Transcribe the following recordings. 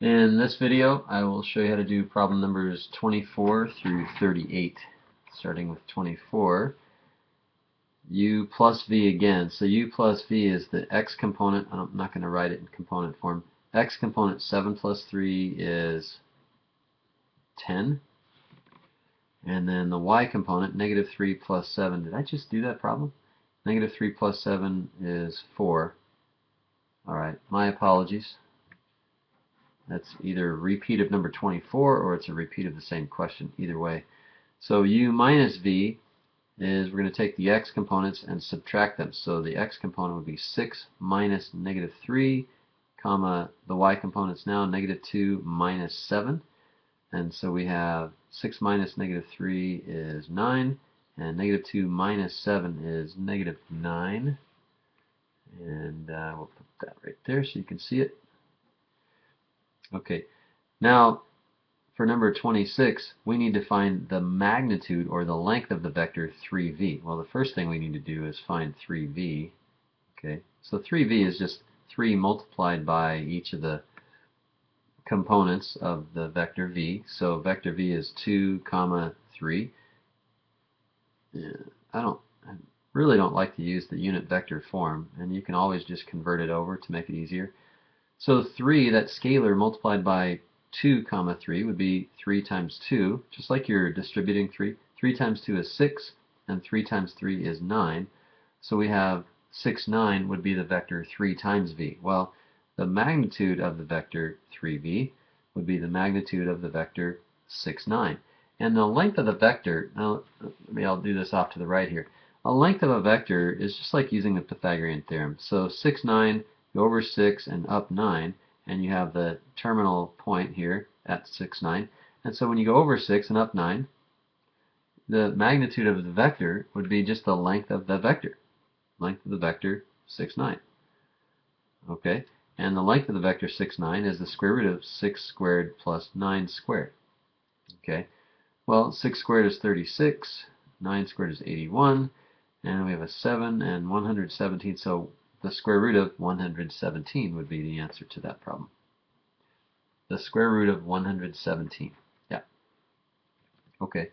In this video, I will show you how to do problem numbers 24 through 38. Starting with 24, u plus v again. So u plus v is the x component. I'm not going to write it in component form. X component 7 plus 3 is 10. And then the y component, negative 3 plus 7. Did I just do that problem? Negative 3 plus 7 is 4. Alright, my apologies. That's either a repeat of number 24 or it's a repeat of the same question, either way. So u minus v is we're going to take the x components and subtract them. So the x component would be 6 minus negative 3, comma, the y component's now negative 2 minus 7. And so we have 6 minus negative 3 is 9, and negative 2 minus 7 is negative 9. And we'll put that right there so you can see it. Okay, now for number 26, we need to find the magnitude or the length of the vector 3v. Well, the first thing we need to do is find 3v. Okay, so 3v is just 3 multiplied by each of the components of the vector v. So vector v is 2, comma 3. I really don't like to use the unit vector form, and you can always just convert it over to make it easier. So 3, that scalar multiplied by 2 comma 3 would be 3 times 2, just like you're distributing 3. 3 times 2 is 6, and 3 times 3 is 9. So we have 6, 9 would be the vector 3 times v. Well, the magnitude of the vector 3v would be the magnitude of the vector 6, 9. And the length of the vector, now maybe I'll do this off to the right here. A length of a vector is just like using the Pythagorean theorem. So 6, 9, go over 6 and up 9, and you have the terminal point here at 6, 9. And so when you go over 6 and up 9, the magnitude of the vector would be just the length of the vector. Length of the vector 6, 9. Okay, and the length of the vector 6, 9 is the square root of 6 squared plus 9 squared. Okay, well, 6 squared is 36, 9 squared is 81, and we have a 7 and 117, so the square root of 117 would be the answer to that problem. The square root of 117. Yeah. Okay.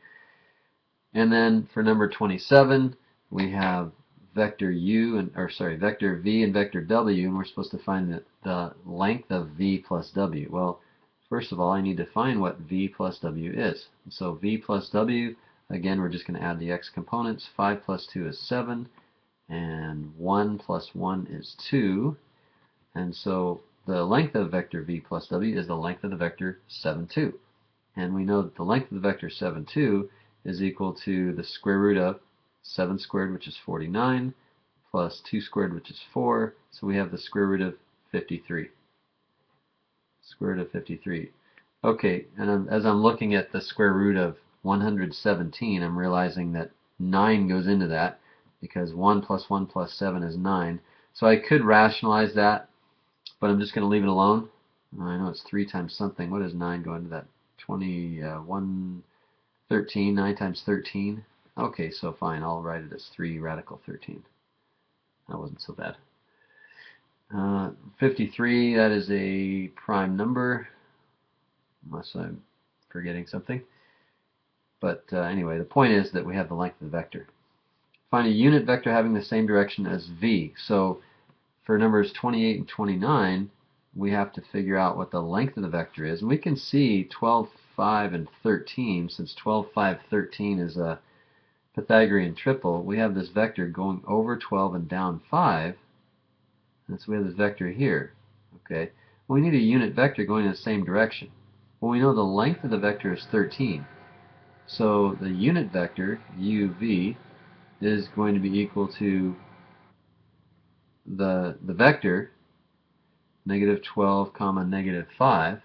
And then for number 27, we have vector vector v and vector w, and we're supposed to find the length of v plus w. Well, first of all, I need to find what v plus w is. So v plus w, again, we're just going to add the x components. 5 plus 2 is 7, and 1 plus 1 is 2. And so the length of vector v plus w is the length of the vector 7, 2. And we know that the length of the vector 7, 2 is equal to the square root of 7 squared, which is 49, plus 2 squared, which is 4. So we have the square root of 53. Square root of 53. Okay, and as I'm looking at the square root of 117, I'm realizing that 9 goes into that, because 1 plus 1 plus 7 is 9. So I could rationalize that, but I'm just going to leave it alone. I know it's 3 times something. What does 9 go into that? 21, 13, 9 times 13. Okay, so fine, I'll write it as 3 radical 13. That wasn't so bad. 53, that is a prime number, unless I'm forgetting something. But anyway, the point is that we have the length of the vector. Find a unit vector having the same direction as v. So for numbers 28 and 29, we have to figure out what the length of the vector is. And we can see 12, 5, and 13. Since 12, 5, 13 is a Pythagorean triple, we have this vector going over 12 and down 5. And so we have this vector here. Okay. Well, we need a unit vector going in the same direction. Well, we know the length of the vector is 13. So the unit vector, uv, is going to be equal to the vector, negative 12 comma negative 5,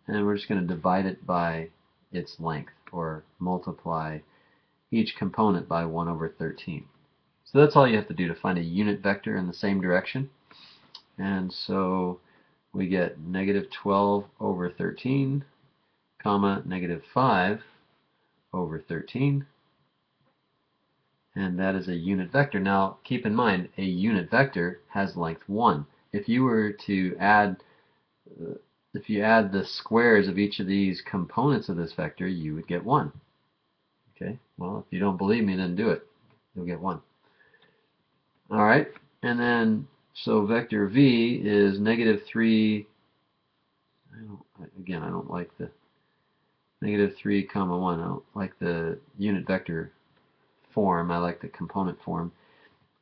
and we're just going to divide it by its length, or multiply each component by 1 over 13. So that's all you have to do to find a unit vector in the same direction. And so we get negative 12 over 13, comma negative 5 over 13. And that is a unit vector. Now, keep in mind, a unit vector has length 1. If you were to add if you add the squares of each of these components of this vector, you would get 1. Okay, well, if you don't believe me, then do it. You'll get 1. All right, and then, so vector v is negative 3, again, I don't like the negative 3 comma 1. I don't like the unit vector form. I like the component form.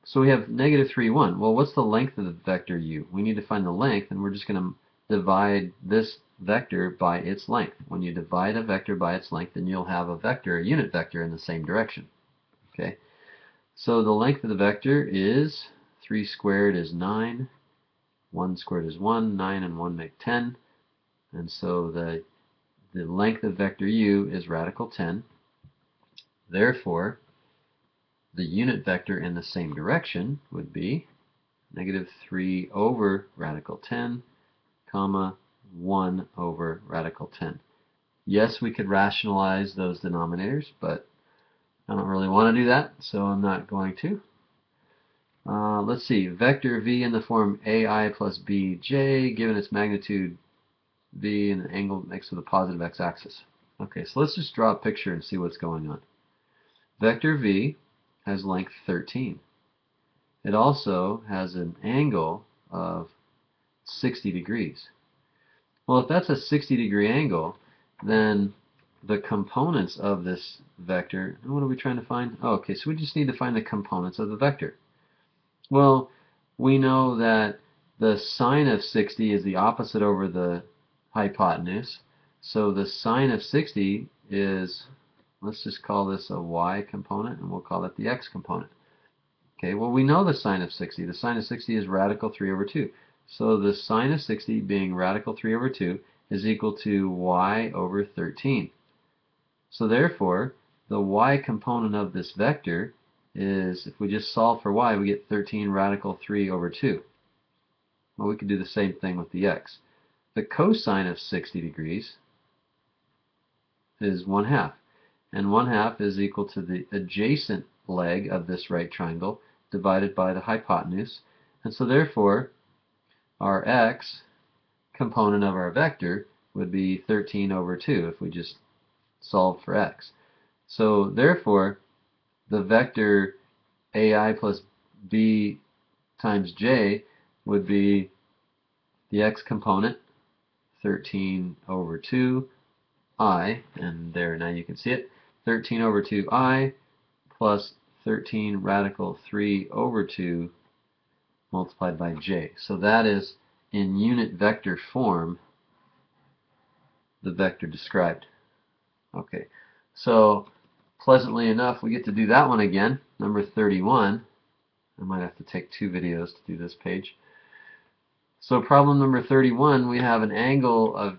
So we have negative 3, 1. Well, what's the length of the vector u? We need to find the length, and we're just going to divide this vector by its length. When you divide a vector by its length, then you'll have a vector, a unit vector, in the same direction. Okay. So the length of the vector is 3 squared is 9, 1 squared is 1, 9 and 1 make 10, and so the length of vector u is radical 10. Therefore, the unit vector in the same direction would be negative 3 over radical 10, comma 1 over radical 10. Yes, we could rationalize those denominators, but I don't really want to do that, so I'm not going to. Let's see, vector v in the form ai plus bj, given its magnitude v and the angle next to the positive x-axis. Okay, so let's just draw a picture and see what's going on. Vector v has length 13. It also has an angle of 60 degrees. Well, if that's a 60-degree angle, then the components of this vector, what are we trying to find? Oh, okay, so we just need to find the components of the vector. Well, we know that the sine of 60 is the opposite over the hypotenuse. So the sine of 60 is, let's just call this a y component, and we'll call it the x component. Okay, well, we know the sine of 60. The sine of 60 is radical 3 over 2. So the sine of 60 being radical 3 over 2 is equal to y over 13. So therefore, the y component of this vector is, if we just solve for y, we get 13 radical 3 over 2. Well, we could do the same thing with the x. The cosine of 60 degrees is 1/2. And 1/2 is equal to the adjacent leg of this right triangle divided by the hypotenuse. And so therefore, our x component of our vector would be 13 over 2 if we just solve for x. So therefore, the vector ai plus b times j would be the x component, 13 over 2i, and there now you can see it, 13 over 2i plus 13 radical 3 over 2 multiplied by j. So that is, in unit vector form, the vector described. Okay, so pleasantly enough, we get to do that one again, number 31. I might have to take 2 videos to do this page. So problem number 31, we have an angle of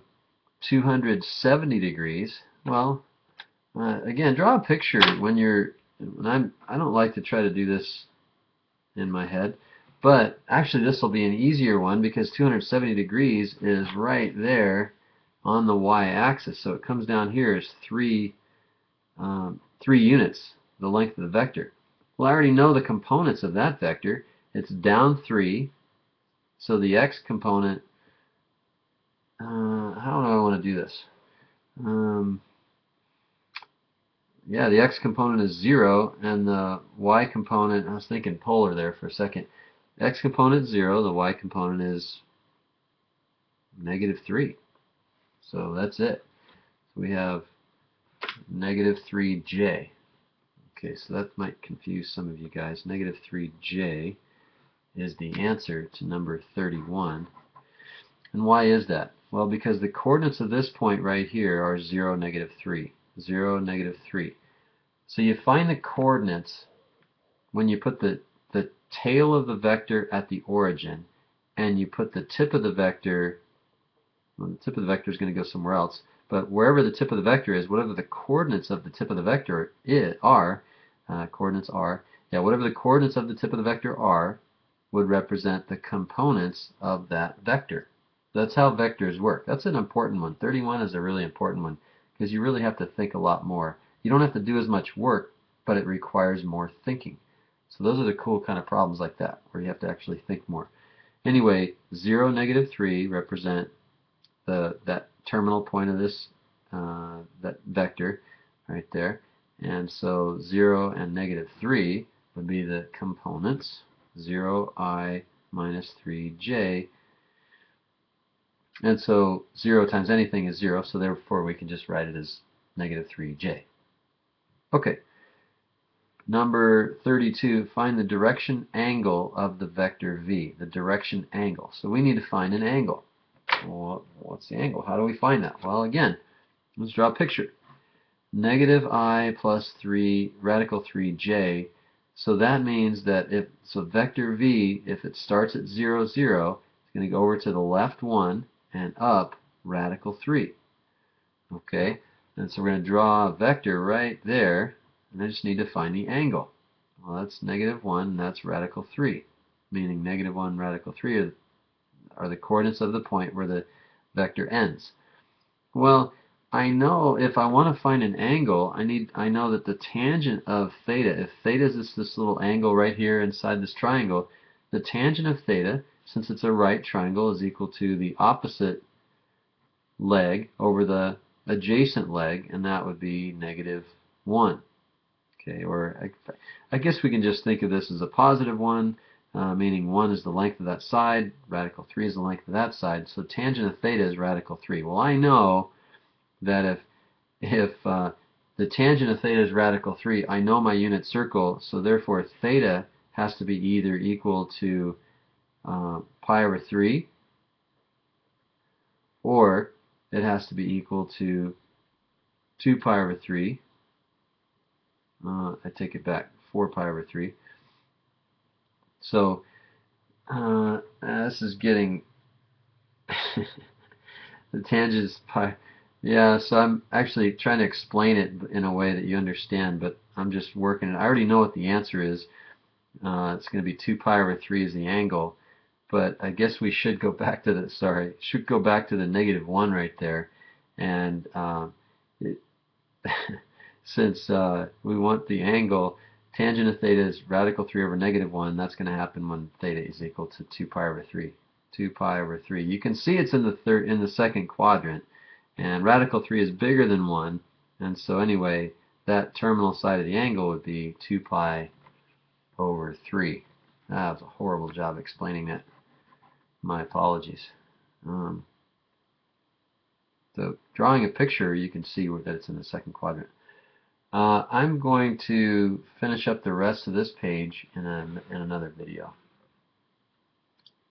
270 degrees. Well, again, draw a picture when you're, I don't like to try to do this in my head, but actually this will be an easier one because 270 degrees is right there on the y-axis. So it comes down here as 3 units, the length of the vector. Well, I already know the components of that vector. It's down 3, so the x component, how do I want to do this? Yeah, the x component is 0, and the y component, I was thinking polar there for a second. The x component is 0, the y component is negative 3. So that's it. So we have negative 3j. Okay, so that might confuse some of you guys. Negative 3j is the answer to number 31. And why is that? Well, because the coordinates of this point right here are 0, negative 3. 0, negative 3. So you find the coordinates when you put the tail of the vector at the origin, and you put the tip of the vector, well, the tip of the vector is going to go somewhere else, but wherever the tip of the vector is, whatever the coordinates of the tip of the vector whatever the coordinates of the tip of the vector are, would represent the components of that vector. That's how vectors work. That's an important one. 31 is a really important one because you really have to think a lot more. You don't have to do as much work, but it requires more thinking. So those are the cool kind of problems like that, where you have to actually think more. Anyway, 0, negative 3 represent that terminal point of this that vector right there. And so 0 and negative 3 would be the components, 0I minus 3j. And so 0 times anything is 0, so therefore we can just write it as negative 3j. Okay. Number 32, find the direction angle of the vector v, the direction angle. So we need to find an angle. Well, what's the angle? How do we find that? Well, again, let's draw a picture. Negative I plus 3, radical 3j. So that means that vector v, if it starts at 0, 0, it's going to go over to the left 1 and up radical 3. Okay, and so we're going to draw a vector right there, and I just need to find the angle. Well, that's negative 1, and that's radical 3, meaning negative 1, radical 3 are the coordinates of the point where the vector ends. Well, I know if I want to find an angle, I know that the tangent of theta, if theta is this little angle right here inside this triangle, the tangent of theta, since it's a right triangle, is equal to the opposite leg over the adjacent leg, and that would be negative 1. Okay, or I guess we can just think of this as a positive 1, meaning 1 is the length of that side, radical 3 is the length of that side, so tangent of theta is radical 3. Well, I know that if the tangent of theta is radical 3, I know my unit circle, so therefore theta has to be either equal to pi over 3, or it has to be equal to 2 pi over 3. I take it back, 4 pi over 3. So this is getting the tangent is pi. Yeah, so I'm actually trying to explain it in a way that you understand, but I'm just working it. I already know what the answer is. It's going to be 2 pi over 3 is the angle, but I guess we should go back to the negative 1 right there, and since we want the angle, tangent of theta is radical 3 over negative 1. That's going to happen when theta is equal to 2 pi over 3. 2 pi over 3. You can see it's in the second quadrant, and radical 3 is bigger than 1, and so anyway, that terminal side of the angle would be 2 pi over 3. That was a horrible job explaining that. My apologies. So drawing a picture, you can see that it's in the second quadrant. I'm going to finish up the rest of this page in another video.